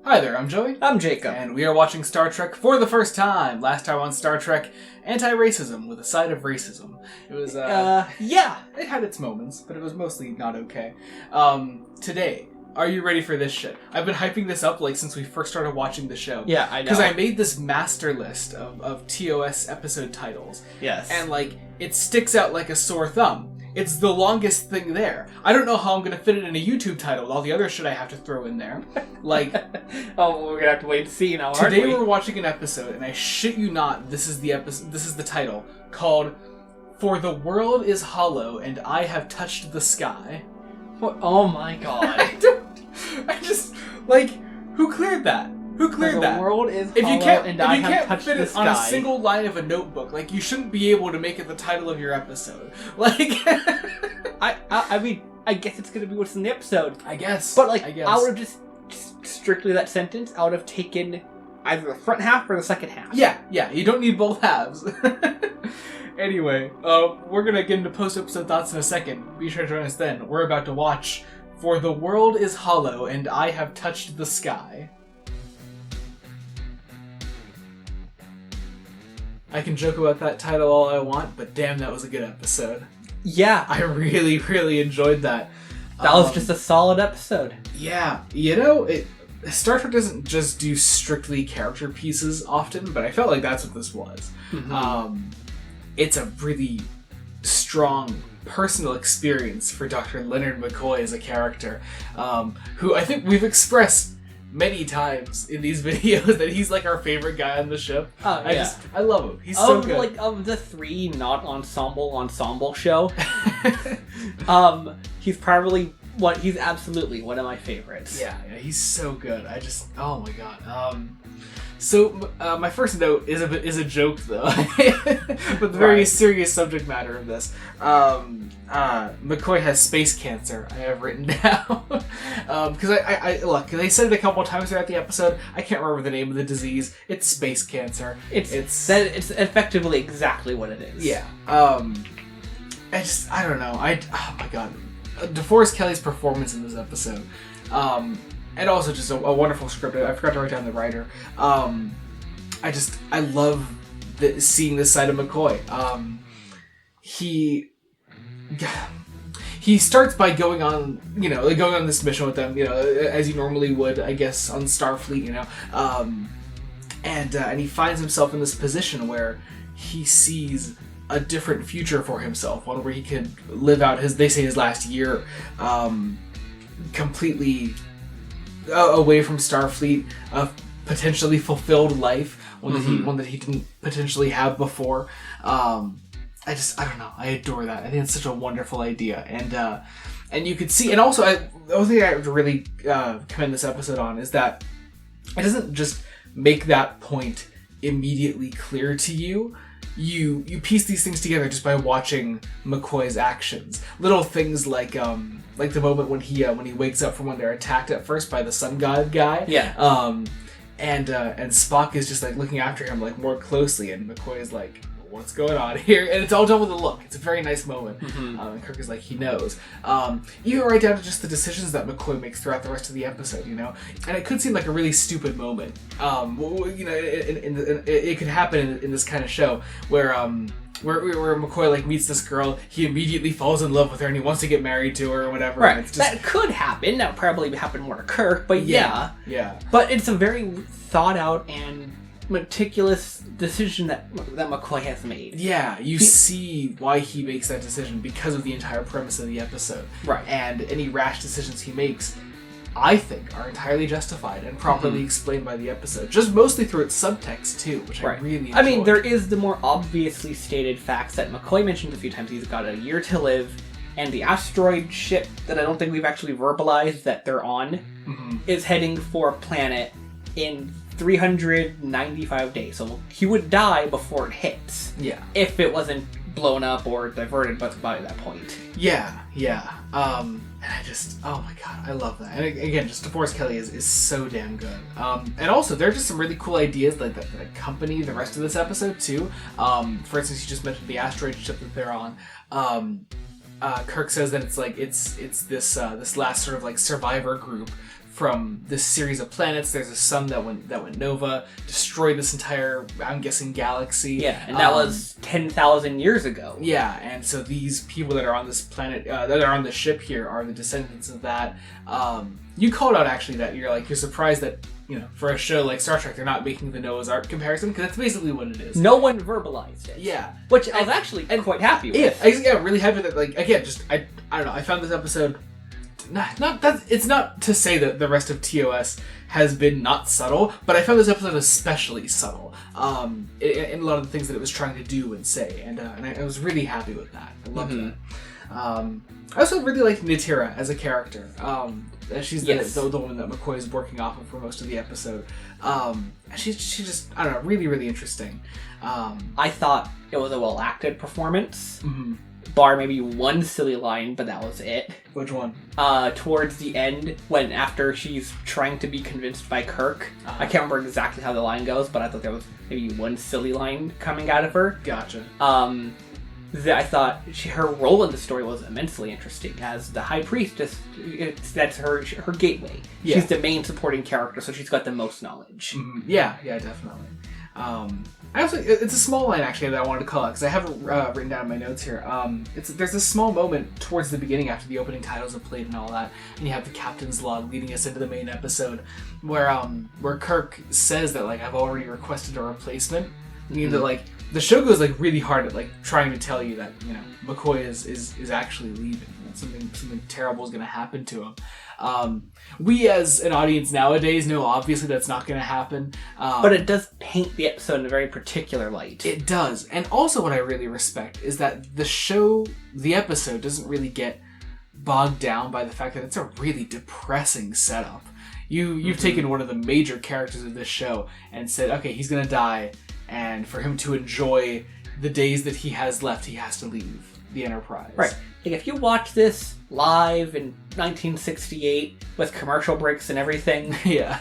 Hi there, I'm Joey. I'm Jacob. And we are watching Star Trek for the first time. Last time on Star Trek, anti-racism with a side of racism. It was, yeah. It had its moments, but it was mostly not okay. Today, are you ready for this shit? I've been hyping this up, since we first started watching the show. Yeah, I know. Because I made this master list of TOS episode titles. Yes. And, it sticks out like a sore thumb. It's the longest thing there. I don't know how I'm going to fit it in a YouTube title with all the other shit I have to throw in there. Oh, we're going to have to wait and see now, aren't Today we? we're watching an episode, and I shit you not, this is the title, called For the World is Hollow and I Have Touched the Sky. What? Oh my god. Who cleared that? Who cleared that? The world is if hollow you can't, and if I you have can't touched fit the it sky. on a single line of a notebook, you shouldn't be able to make it the title of your episode. I mean, I guess it's going to be what's in the episode. I guess. But, I guess. out of just strictly that sentence, I would have taken either the front half or the second half. Yeah, you don't need both halves. Anyway, we're going to get into post-episode thoughts in a second. Be sure to join us then. We're about to watch For the World is Hollow and I Have Touched the Sky. I can joke about that title all I want, but damn, that was a good episode. Yeah. I really, really enjoyed that. That was just a solid episode. Yeah. Star Trek doesn't just do strictly character pieces often, but I felt like that's what this was. Mm-hmm. It's a really strong personal experience for Dr. Leonard McCoy as a character, who I think we've expressed many times in these videos that he's our favorite guy on the ship. Oh, yeah. I love him. He's so good. Of the three not ensemble show, he's probably he's absolutely one of my favorites. Yeah, he's so good. Oh my god. So my first note is a joke though, but the very serious subject matter of this. McCoy has space cancer. I have written down because I look. They said it a couple of times throughout the episode. I can't remember the name of the disease. It's space cancer. It's effectively exactly what it is. Yeah. I don't know. Oh my god, DeForest Kelley's performance in this episode. And also just a wonderful script. I forgot to write down the writer. I love seeing this side of McCoy. He starts by going on this mission with them, as you normally would, I guess, on Starfleet, and he finds himself in this position where he sees a different future for himself, one where he could live out his last year, completely away from Starfleet, a potentially fulfilled life, one that he didn't potentially have before. I don't know. I adore that. I think it's such a wonderful idea, and you could see, and also the only thing I would really commend this episode on is that it doesn't just make that point immediately clear to you. You piece these things together just by watching McCoy's actions. Little things like the moment when he wakes up from when they're attacked at first by the sun god guy. Yeah. And Spock is just looking after him more closely, and McCoy is like, what's going on here? And it's all done with a look. It's a very nice moment. Mm-hmm. And Kirk is he knows. Even right down to just the decisions that McCoy makes throughout the rest of the episode, And it could seem like a really stupid moment. It could happen in this kind of show where McCoy meets this girl, he immediately falls in love with her, and he wants to get married to her or whatever. Right. And it's that could happen. That would probably happen more to Kirk, but yeah. But it's a very thought out and meticulous decision that McCoy has made. Yeah, you see why he makes that decision because of the entire premise of the episode. Right. And any rash decisions he makes, I think, are entirely justified and properly explained by the episode. Just mostly through its subtext, too, which I really enjoy. I mean, there is the more obviously stated facts that McCoy mentioned a few times. He's got a year to live, and the asteroid ship that I don't think we've actually verbalized that they're on is heading for a planet in 395 days. So he would die before it hits. Yeah. If it wasn't blown up or diverted by that point. Yeah. And oh my god, I love that. And again, just DeForest Kelley is so damn good. And also, there are just some really cool ideas that accompany the rest of this episode, too. For instance, you just mentioned the asteroid ship that they're on. Kirk says that it's this last sort of survivor group from this series of planets. There's a sun that went nova, destroyed this entire, I'm guessing, galaxy. Yeah, and that was 10,000 years ago. Yeah, and so these people that are on this planet, that are on the ship here, are the descendants of that. You called out actually that you're surprised that, you know, for a show like Star Trek, they're not making the Noah's Ark comparison, because that's basically what it is. No one verbalized it. Yeah. Which I was actually quite happy with. Yeah, really happy that, like, again, just, I don't know, I found this episode, it's not to say that the rest of TOS has been not subtle, but I found this episode especially subtle, in a lot of the things that it was trying to do and say, and I was really happy with that. I loved that. I also really liked Natira as a character. She's the woman that McCoy is working off of for most of the episode. She's just, I don't know, really, really interesting. I thought it was a well-acted performance. Bar maybe one silly line, but that was it. Which one? Towards the end, when after she's trying to be convinced by Kirk. I can't remember exactly how the line goes, but I thought there was maybe one silly line coming out of her. Gotcha. I thought her role in the story was immensely interesting as the High Priestess. That's her gateway. Yeah. She's the main supporting character, so she's got the most knowledge. Yeah, definitely. It's a small line actually that I wanted to call out because I have it written down in my notes here. There's a small moment towards the beginning after the opening titles have played and all that, and you have the captain's log leading us into the main episode, where Kirk says that, like, I've already requested a replacement. Meaning that, like, the show goes, like, really hard at, like, trying to tell you that, you know, McCoy is actually leaving. That something terrible is going to happen to him. We as an audience nowadays know obviously that's not going to happen. But it does paint the episode in a very particular light. It does. And also what I really respect is that the episode doesn't really get bogged down by the fact that it's a really depressing setup. You've taken one of the major characters of this show and said, okay, he's going to die, and for him to enjoy the days that he has left, he has to leave the Enterprise. Right. Like, if you watch this live in 1968 with commercial breaks and everything,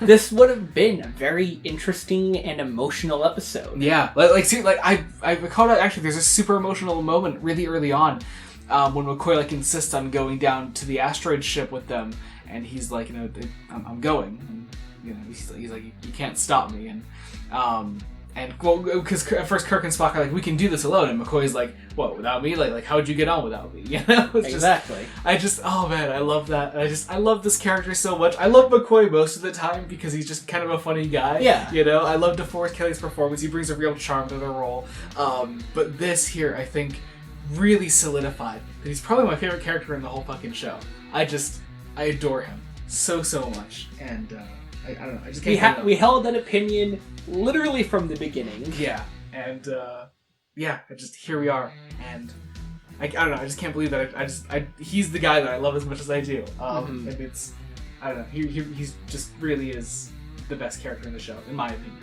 this would have been a very interesting and emotional episode. Yeah, I recall that actually. There's a super emotional moment really early on when McCoy, like, insists on going down to the asteroid ship with them, and he's like, you know, I'm going, and, you know, he's like, you can't stop me, and well, because at first Kirk and Spock are like, we can do this alone, and McCoy's like, what, without me? Like how'd you get on without me? You know, exactly. Oh man, I love that. I love this character so much. I love McCoy most of the time because he's just kind of a funny guy. Yeah. You know, I love DeForest Kelly's performance. He brings a real charm to the role. But this here, I think, really solidified that he's probably my favorite character in the whole fucking show. I adore him so much, and I don't know. I just can't. We held that opinion literally from the beginning. Yeah, and here we are, and I don't know. I just can't believe that he's the guy that I love as much as I do. And it's, I don't know. He's just really is the best character in the show, in my opinion.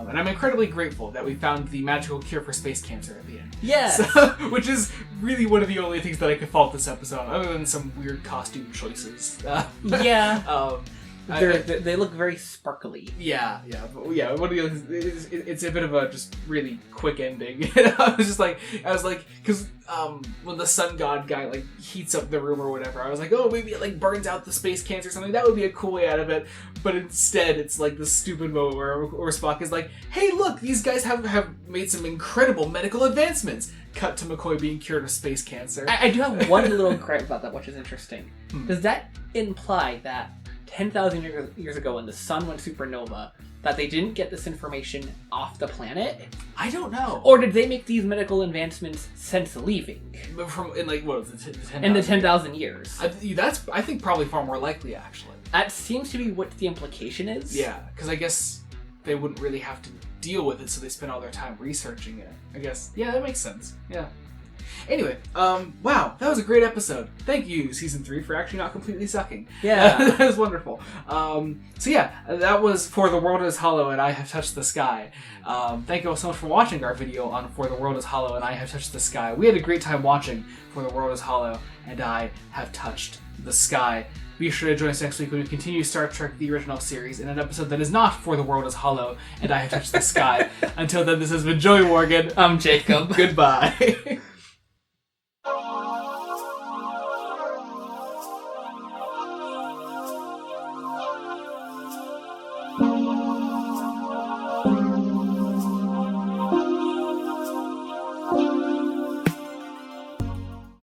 And I'm incredibly grateful that we found the magical cure for space cancer at the end. Yes! So, which is really one of the only things that I could fault this episode on, other than some weird costume choices. Yeah. They look very sparkly. Yeah. One of the other things, it's a bit of a just really quick ending. I was like, because when the sun god guy, like, heats up the room or whatever, I was like, oh, maybe it, like, burns out the space cancer or something. That would be a cool way out of it. But instead, it's like this stupid moment where Spock is like, hey, look, these guys have made some incredible medical advancements. Cut to McCoy being cured of space cancer. I do have one little gripe about that, which is interesting. Does that imply that 10,000 years ago when the sun went supernova, that they didn't get this information off the planet? I don't know. Or did they make these medical advancements since leaving? In like, what was it? In the 10,000 years. That's, I think, probably far more likely, actually. That seems to be what the implication is. Yeah, because I guess they wouldn't really have to deal with it, so they spend all their time researching it. I guess. Yeah, that makes sense. Yeah. Anyway, wow, that was a great episode. Thank you, Season 3, for actually not completely sucking. Yeah. That was wonderful. So yeah, that was For the World is Hollow and I Have Touched the Sky. Thank you all so much for watching our video on For the World is Hollow and I Have Touched the Sky. We had a great time watching For the World is Hollow and I Have Touched the Sky. Be sure to join us next week when we continue Star Trek The Original Series in an episode that is not For the World is Hollow and I Have Touched the Sky. Until then, this has been Joey Morgan. I'm Jacob. Goodbye. all.